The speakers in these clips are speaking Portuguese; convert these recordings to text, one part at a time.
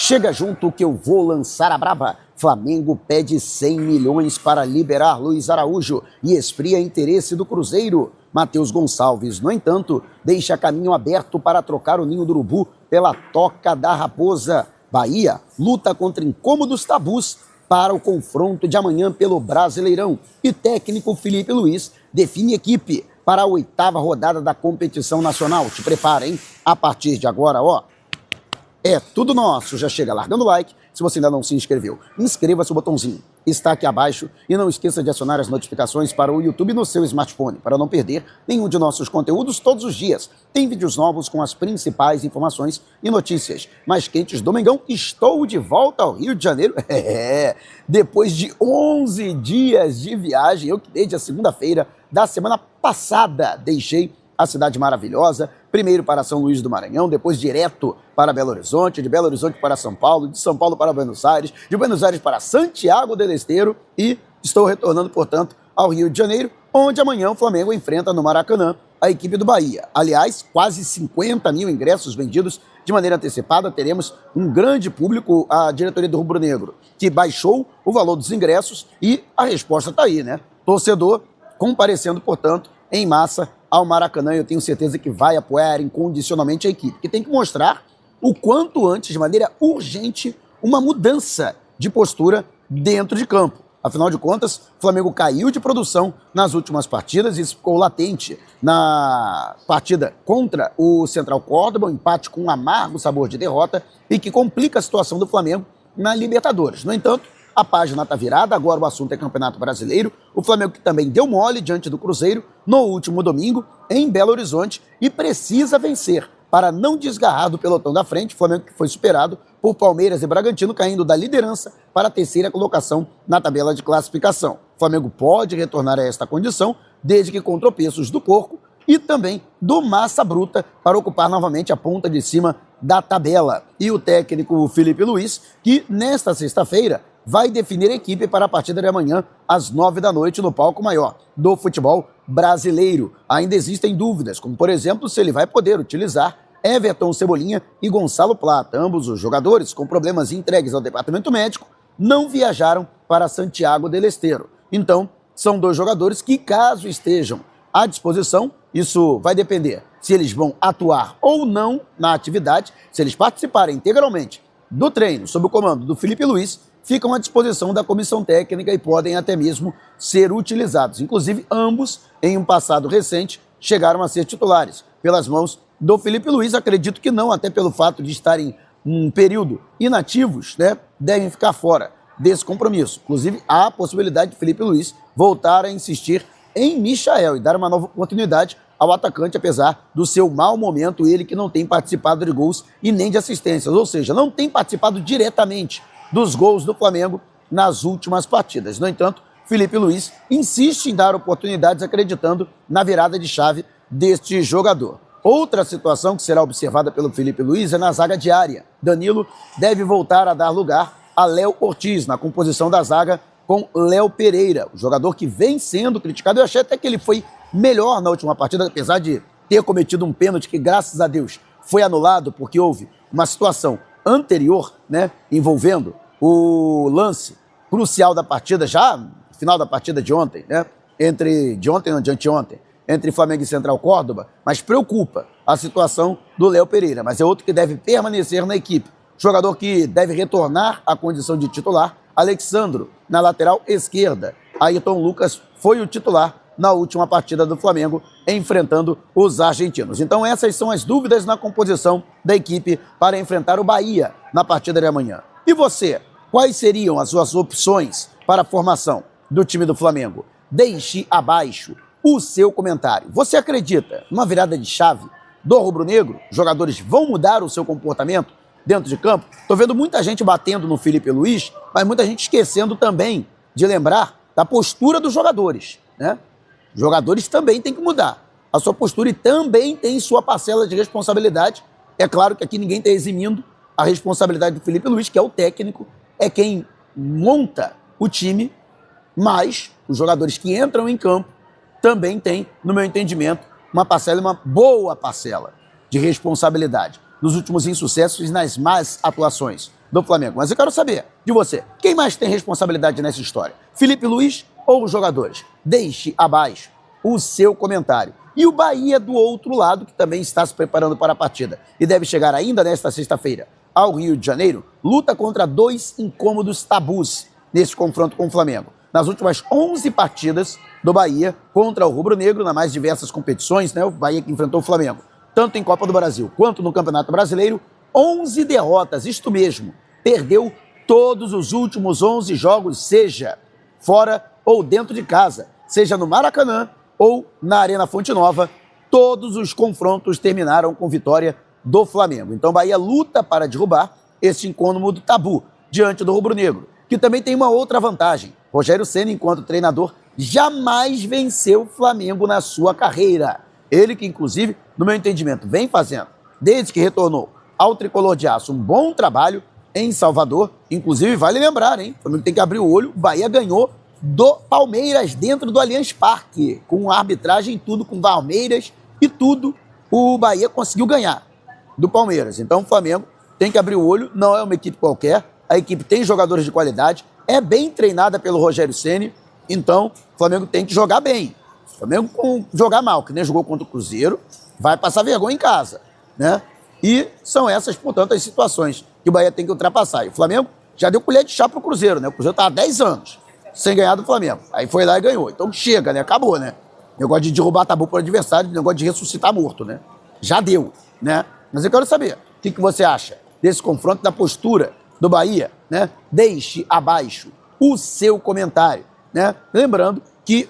Chega junto que eu vou lançar a braba. Flamengo pede 100 milhões para liberar Luiz Araújo e esfria interesse do Cruzeiro. Matheus Gonçalves, no entanto, deixa caminho aberto para trocar o ninho do urubu pela toca da raposa. Bahia luta contra incômodos tabus para o confronto de amanhã pelo Brasileirão. E técnico Felipe Luiz define equipe para a 8ª rodada da competição nacional. Te prepara, hein? A partir de agora, ó, é tudo nosso. Já chega largando o like. Se você ainda não se inscreveu, inscreva-se, o botãozinho está aqui abaixo e não esqueça de acionar as notificações para o YouTube no seu smartphone, para não perder nenhum de nossos conteúdos todos os dias. Tem vídeos novos com as principais informações e notícias mais quentes do Mengão. Estou de volta ao Rio de Janeiro. Depois de 11 dias de viagem, eu que desde a segunda-feira da semana passada deixei a cidade maravilhosa, primeiro para São Luís do Maranhão, depois direto para Belo Horizonte, de Belo Horizonte para São Paulo, de São Paulo para Buenos Aires, de Buenos Aires para Santiago del Esteiro e estou retornando, portanto, ao Rio de Janeiro, onde amanhã o Flamengo enfrenta no Maracanã a equipe do Bahia. Aliás, quase 50 mil ingressos vendidos de maneira antecipada, teremos um grande público, a diretoria do Rubro Negro, que baixou o valor dos ingressos e a resposta está aí, né? Torcedor comparecendo, portanto, em massa ao Maracanã. Eu tenho certeza que vai apoiar incondicionalmente a equipe, que tem que mostrar o quanto antes, de maneira urgente, uma mudança de postura dentro de campo. Afinal de contas, o Flamengo caiu de produção nas últimas partidas e isso ficou latente na partida contra o Central Córdoba, um empate com um amargo sabor de derrota e que complica a situação do Flamengo na Libertadores. No entanto, a página está virada, agora o assunto é Campeonato Brasileiro. O Flamengo que também deu mole diante do Cruzeiro no último domingo em Belo Horizonte e precisa vencer para não desgarrar do pelotão da frente. O Flamengo que foi superado por Palmeiras e Bragantino, caindo da liderança para a 3ª colocação na tabela de classificação. O Flamengo pode retornar a esta condição desde que com tropeços do Porco e também do Massa Bruta para ocupar novamente a ponta de cima da tabela. E o técnico Felipe Luiz, que nesta sexta-feira vai definir a equipe para a partida de amanhã, às 9 da noite, no palco maior do futebol brasileiro. Ainda existem dúvidas, como por exemplo, se ele vai poder utilizar Everton Cebolinha e Gonçalo Plata. Ambos os jogadores, com problemas entregues ao departamento médico, não viajaram para Santiago del Esteiro. Então, são dois jogadores que, caso estejam à disposição, isso vai depender se eles vão atuar ou não na atividade. Se eles participarem integralmente do treino sob o comando do Felipe Luiz, ficam à disposição da comissão técnica e podem até mesmo ser utilizados. Inclusive, ambos, em um passado recente, chegaram a ser titulares pelas mãos do Felipe Luiz. Acredito que não, até pelo fato de estarem um período inativos, né, devem ficar fora desse compromisso. Inclusive, há a possibilidade de Felipe Luiz voltar a insistir em Michael e dar uma nova oportunidade ao atacante, apesar do seu mau momento, ele que não tem participado de gols e nem de assistências, ou seja, não tem participado diretamente dos gols do Flamengo nas últimas partidas. No entanto, Felipe Luiz insiste em dar oportunidades, acreditando na virada de chave deste jogador. Outra situação que será observada pelo Felipe Luiz é na zaga diária. Danilo deve voltar a dar lugar a Léo Ortiz na composição da zaga com Léo Pereira, o jogador que vem sendo criticado. Eu achei até que ele foi melhor na última partida, apesar de ter cometido um pênalti que, graças a Deus, foi anulado porque houve uma situação anterior, né, envolvendo o lance crucial da partida, já final da partida de ontem, né, de anteontem, entre Flamengo e Central Córdoba, mas preocupa a situação do Léo Pereira, mas é outro que deve permanecer na equipe. Jogador que deve retornar à condição de titular, Alexandro, na lateral esquerda. Ayrton Lucas foi o titular na última partida do Flamengo, enfrentando os argentinos. Então essas são as dúvidas na composição da equipe para enfrentar o Bahia na partida de amanhã. E você, quais seriam as suas opções para a formação do time do Flamengo? Deixe abaixo o seu comentário. Você acredita numa virada de chave do rubro-negro? Jogadores vão mudar o seu comportamento dentro de campo? Estou vendo muita gente batendo no Felipe Luiz, mas muita gente esquecendo também de lembrar da postura dos jogadores, né? Os jogadores também têm que mudar a sua postura e também tem sua parcela de responsabilidade. É claro que aqui ninguém está eximindo a responsabilidade do Felipe Luiz, que é o técnico, é quem monta o time, mas os jogadores que entram em campo também têm, no meu entendimento, uma parcela, uma boa parcela de responsabilidade nos últimos insucessos e nas más atuações do Flamengo. Mas eu quero saber de você, quem mais tem responsabilidade nessa história? Felipe Luiz ou os jogadores? Deixe abaixo o seu comentário. E o Bahia do outro lado, que também está se preparando para a partida e deve chegar ainda nesta sexta-feira ao Rio de Janeiro, luta contra 2 incômodos tabus nesse confronto com o Flamengo. Nas últimas 11 partidas do Bahia contra o rubro-negro, nas mais diversas competições, né? O Bahia que enfrentou o Flamengo, tanto em Copa do Brasil quanto no Campeonato Brasileiro, 11 derrotas, isto mesmo, perdeu todos os últimos 11 jogos, seja fora ou dentro de casa, seja no Maracanã ou na Arena Fonte Nova, todos os confrontos terminaram com vitória do Flamengo. Então o Bahia luta para derrubar esse incômodo tabu diante do rubro-negro, que também tem uma outra vantagem. Rogério Ceni, enquanto treinador, jamais venceu o Flamengo na sua carreira. Ele que, inclusive, no meu entendimento, vem fazendo, desde que retornou ao Tricolor de Aço, um bom trabalho em Salvador. Inclusive, vale lembrar, hein? O Flamengo tem que abrir o olho, o Bahia ganhou do Palmeiras dentro do Allianz Parque, com arbitragem e tudo, com Palmeiras e tudo, o Bahia conseguiu ganhar do Palmeiras. Então o Flamengo tem que abrir o olho, não é uma equipe qualquer, a equipe tem jogadores de qualidade, é bem treinada pelo Rogério Ceni, então o Flamengo tem que jogar bem. O Flamengo jogar mal, que nem jogou contra o Cruzeiro, vai passar vergonha em casa, né? E são essas, portanto, as situações que o Bahia tem que ultrapassar. E o Flamengo já deu colher de chá pro Cruzeiro, né? O Cruzeiro tá há 10 anos sem ganhar do Flamengo. Aí foi lá e ganhou. Então chega, né? Acabou, né? Negócio de derrubar tabu pro adversário, negócio de ressuscitar morto, né? Já deu, né? Mas eu quero saber, o que você acha desse confronto, da postura do Bahia, né? Deixe abaixo o seu comentário, né? Lembrando que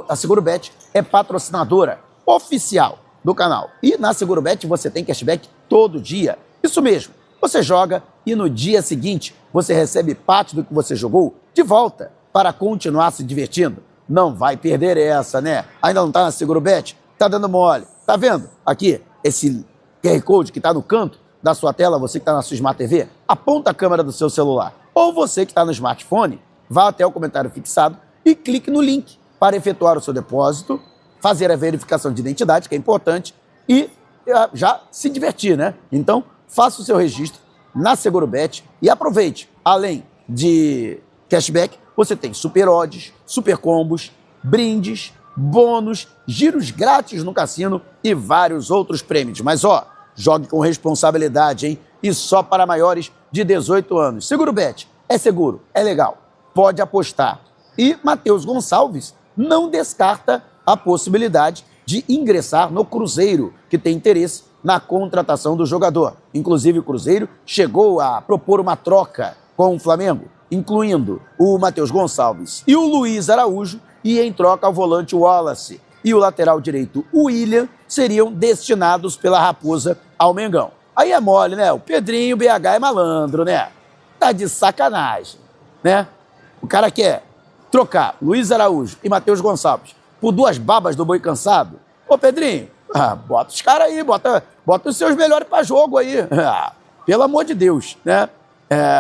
a Segurobet é patrocinadora oficial do canal. E na Segurobet você tem cashback todo dia. Isso mesmo. Você joga e no dia seguinte você recebe parte do que você jogou de volta para continuar se divertindo. Não vai perder essa, né? Ainda não tá na Segurobet? Tá dando mole. Tá vendo? Aqui, esse QR Code que tá no canto da sua tela, você que tá na sua Smart TV, aponta a câmera do seu celular. Ou você que está no smartphone, vá até o comentário fixado e clique no link para efetuar o seu depósito, fazer a verificação de identidade, que é importante, e já se divertir, né? Então, faça o seu registro na Segurobet e aproveite. Além de cashback, você tem super odds, super combos, brindes, bônus, giros grátis no cassino e vários outros prêmios. Mas, jogue com responsabilidade, hein? E só para maiores de 18 anos. Segurobet é seguro, é legal, pode apostar. E Matheus Gonçalves não descarta a possibilidade de ingressar no Cruzeiro, que tem interesse na contratação do jogador. Inclusive, o Cruzeiro chegou a propor uma troca com o Flamengo, incluindo o Matheus Gonçalves e o Luiz Araújo, e em troca o volante Wallace e o lateral direito William seriam destinados pela Raposa ao Mengão. Aí é mole, né? O Pedrinho BH é malandro, né? Tá de sacanagem, né? O cara quer trocar Luiz Araújo e Matheus Gonçalves por 2 babas do boi cansado. Ô, Pedrinho, bota os caras aí, bota os seus melhores para jogo aí. Pelo amor de Deus, né?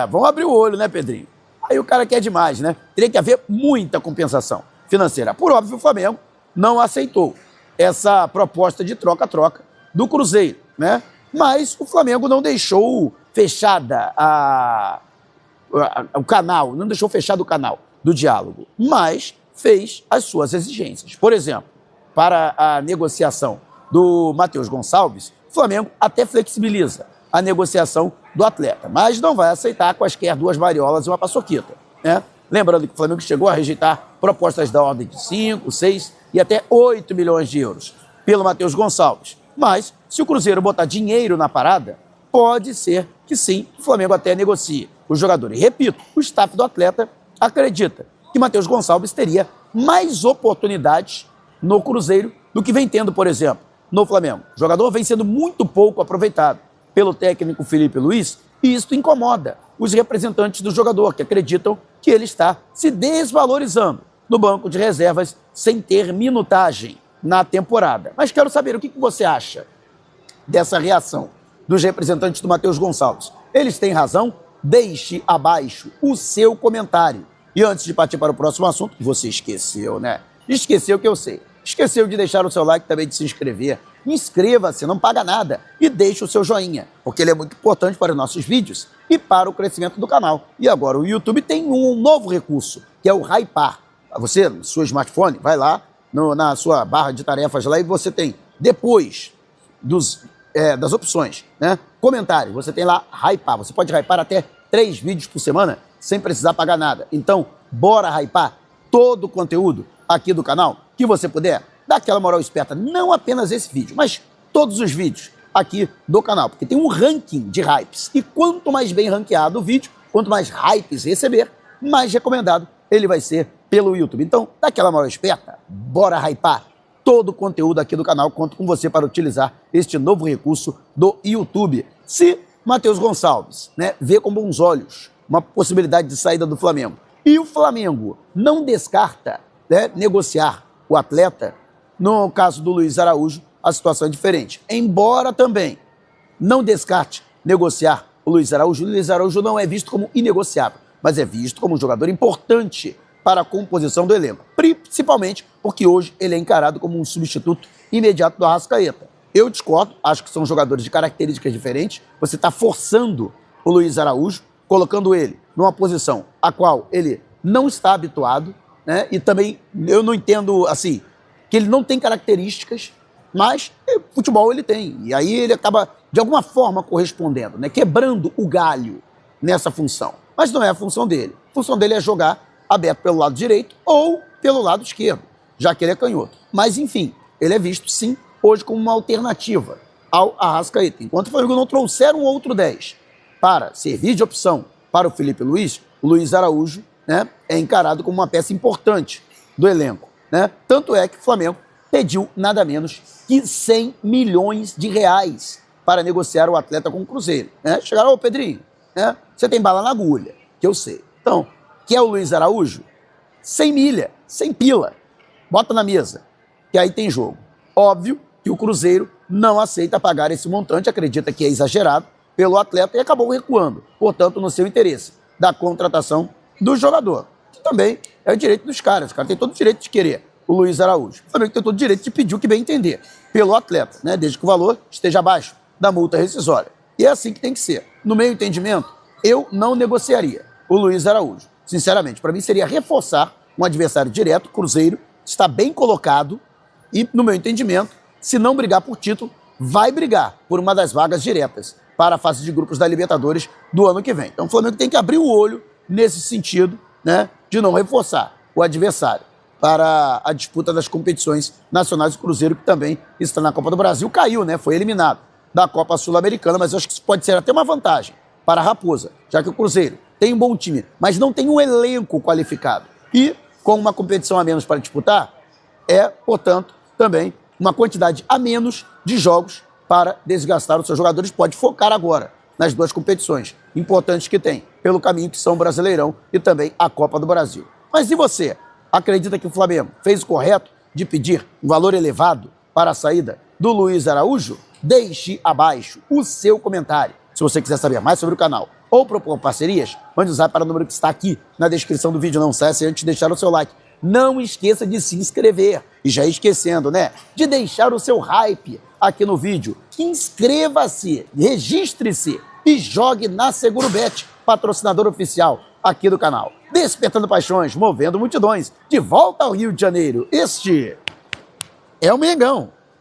Vamos abrir o olho, né, Pedrinho? Aí o cara quer demais, né? Teria que haver muita compensação financeira. Por óbvio, o Flamengo não aceitou essa proposta de troca-troca do Cruzeiro, né? Mas o Flamengo não deixou fechada o canal, não deixou fechado o canal do diálogo, mas fez as suas exigências. Por exemplo, para a negociação do Matheus Gonçalves, o Flamengo até flexibiliza a negociação do atleta, mas não vai aceitar quaisquer 2 mariolas e uma paçoquita, né? Lembrando que o Flamengo chegou a rejeitar propostas da ordem de 5, 6 e até 8 milhões de euros pelo Matheus Gonçalves. Mas, se o Cruzeiro botar dinheiro na parada, pode ser que sim, o Flamengo até negocie o jogador. E repito, o staff do atleta acredita que Matheus Gonçalves teria mais oportunidades no Cruzeiro do que vem tendo, por exemplo, no Flamengo. O jogador vem sendo muito pouco aproveitado pelo técnico Felipe Luiz e isso incomoda os representantes do jogador, que acreditam que ele está se desvalorizando no banco de reservas sem ter minutagem na temporada. Mas quero saber o que você acha dessa reação dos representantes do Matheus Gonçalves. Eles têm razão? Deixe abaixo o seu comentário. E antes de partir para o próximo assunto, você esqueceu, né? Esqueceu que eu sei. Esqueceu de deixar o seu like, também de se inscrever. Inscreva-se, não paga nada. E deixe o seu joinha, porque ele é muito importante para os nossos vídeos e para o crescimento do canal. E agora o YouTube tem um novo recurso, que é o Hypar. Você, no seu smartphone, vai lá na sua barra de tarefas lá e você tem, depois das opções, né, comentários, você tem lá Hypar. Você pode hypar até 3 vídeos por semana sem precisar pagar nada. Então, bora hypar todo o conteúdo aqui do canal que você puder. Dá aquela moral esperta, não apenas esse vídeo, mas todos os vídeos aqui do canal, porque tem um ranking de hypes. E quanto mais bem ranqueado o vídeo, quanto mais hypes receber, mais recomendado ele vai ser pelo YouTube. Então, dá aquela moral esperta, bora hypar todo o conteúdo aqui do canal. Conto com você para utilizar este novo recurso do YouTube. Se Matheus Gonçalves, né, vê com bons olhos uma possibilidade de saída do Flamengo e o Flamengo não descarta, né, negociar o atleta, no caso do Luiz Araújo, a situação é diferente. Embora também não descarte negociar o Luiz Araújo não é visto como inegociável, mas é visto como um jogador importante para a composição do elenco, principalmente porque hoje ele é encarado como um substituto imediato do Arrascaeta. Eu discordo, acho que são jogadores de características diferentes. Você está forçando o Luiz Araújo, colocando ele numa posição a qual ele não está habituado, né? E também eu não entendo, assim, que ele não tem características, mas futebol ele tem. E aí ele acaba, de alguma forma, correspondendo, né? Quebrando o galho nessa função. Mas não é a função dele. A função dele é jogar aberto pelo lado direito ou pelo lado esquerdo, já que ele é canhoto. Mas, enfim, ele é visto, sim, hoje como uma alternativa ao Arrascaeta. Enquanto o Flamengo não trouxer um outro 10 para servir de opção para o Felipe Luiz, o Luiz Araújo, né, é encarado como uma peça importante do elenco, né? Tanto é que o Flamengo pediu nada menos que 100 milhões de reais para negociar o atleta com o Cruzeiro, né? Chegaram, ô Pedrinho, né, você tem bala na agulha, que eu sei. Então, quer o Luiz Araújo? 100 milha, 100 pila, bota na mesa, que aí tem jogo. Óbvio que o Cruzeiro não aceita pagar esse montante, acredita que é exagerado pelo atleta e acabou recuando, portanto, no seu interesse da contratação do jogador, que também é o direito dos caras. O cara tem todo o direito de querer o Luiz Araújo. O Flamengo tem todo o direito de pedir o que bem entender pelo atleta, né? Desde que o valor esteja abaixo da multa rescisória. E é assim que tem que ser. No meu entendimento, eu não negociaria o Luiz Araújo. Sinceramente, para mim seria reforçar um adversário direto. O Cruzeiro está bem colocado e, no meu entendimento, se não brigar por título, vai brigar por uma das vagas diretas para a fase de grupos da Libertadores do ano que vem. Então o Flamengo tem que abrir o olho nesse sentido, né, de não reforçar o adversário para a disputa das competições nacionais. O Cruzeiro, que também está na Copa do Brasil, caiu, né, foi eliminado da Copa Sul-Americana, mas eu acho que isso pode ser até uma vantagem para a Raposa, já que o Cruzeiro tem um bom time, mas não tem um elenco qualificado. E com uma competição a menos para disputar, é, portanto, também uma quantidade a menos de jogos para desgastar os seus jogadores. Pode focar agora nas duas competições importantes que tem pelo caminho, que são o Brasileirão e também a Copa do Brasil. Mas e você? Acredita que o Flamengo fez o correto de pedir um valor elevado para a saída do Luiz Araújo? Deixe abaixo o seu comentário. Se você quiser saber mais sobre o canal ou propor parcerias, mande um zap para o número que está aqui na descrição do vídeo. Não cesse antes de deixar o seu like. Não esqueça de se inscrever. E já esquecendo, né, de deixar o seu hype aqui no vídeo. Inscreva-se, registre-se e jogue na Segurobet, patrocinador oficial aqui do canal. Despertando paixões, movendo multidões. De volta ao Rio de Janeiro, este é o Mengão.